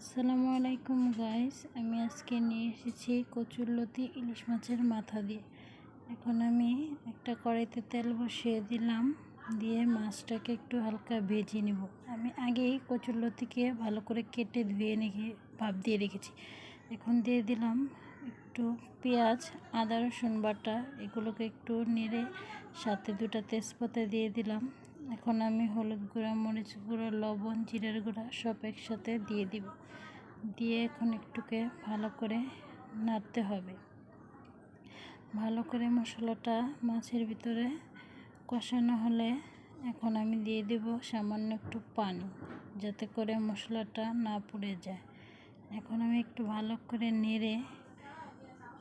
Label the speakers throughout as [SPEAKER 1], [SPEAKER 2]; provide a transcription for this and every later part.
[SPEAKER 1] আসসালামু আলাইকুম গাইস, আমি আজকে নিয়ে এসেছি কচুরলতি ইলিশ মাছের মাথা দিয়ে। এখন আমি একটা কড়াইতে তেল বসিয়ে দিলাম, দিয়ে মাছটাকে একটু হালকা ভেজে নিব। আমি আগেই কচুরলতিকে ভালো করে কেটে ধুয়ে ভাপ দিয়ে রেখেছি। এখন দিয়ে দিলাম একটু পেঁয়াজ, আদা রসুন বাটা, এগুলোকে একটু নেড়ে সাথে দুটো তেজপাতা দিয়ে দিলাম। এখন আমি হলুদ গুঁড়া, মরিচ গুঁড়া, লবণ, জিরার গুঁড়া সব একসাথে দিয়ে দিব। দিয়ে এখন একটুকে ভালো করে নাড়তে হবে। ভালো করে মশলাটা মাছের ভিতরে কষানো হলে এখন আমি দিয়ে দেব সামান্য একটু পানি, যাতে করে মশলাটা না পুড়ে যায়। এখন আমি একটু ভালো করে নেড়ে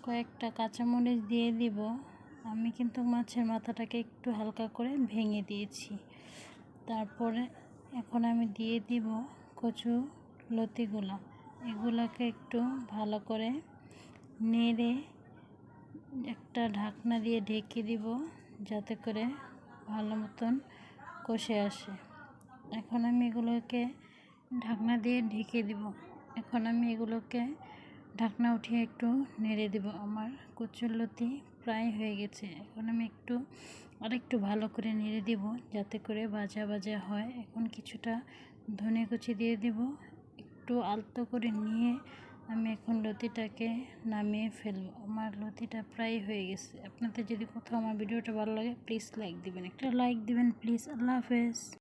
[SPEAKER 1] কয়েকটা কাঁচামরিচ দিয়ে দিব। আমি কিন্তু মাছের মাথাটাকে একটু হালকা করে ভেঙে দিয়েছি। তারপরে এখন আমি দিয়ে দিব কচু লতিগুলো। এগুলোকে একটু ভালো করে নেড়ে একটা ঢাকনা দিয়ে ঢেকে দিব, যাতে করে ভালো মতন কষে আসে। এখন আমি এগুলোকে ঢাকনা দিয়ে ঢেকে দিব। এখন আমি এগুলোকে ঢাকনা উঠিয়ে একটু নেড়ে দেব। আমার কচুরলতি প্রায় হয়ে গেছে। এখন আমি আরেকটু ভালো করে নেড়ে দেব, যাতে করে ভাজা ভাজা হয়। এখন কিছুটা ধনে কুচি দিয়ে দেব। একটু আলতো করে নিয়ে আমি এখন লতিটাকে নামিয়ে ফেলবো। আমার লতিটা প্রায় হয়ে গেছে। আপনাদের যদি কোথাও আমার ভিডিওটা ভালো লাগে প্লিজ লাইক দিবেন, একটা লাইক দিবেন প্লিজ। আল্লাহ হাফেজ।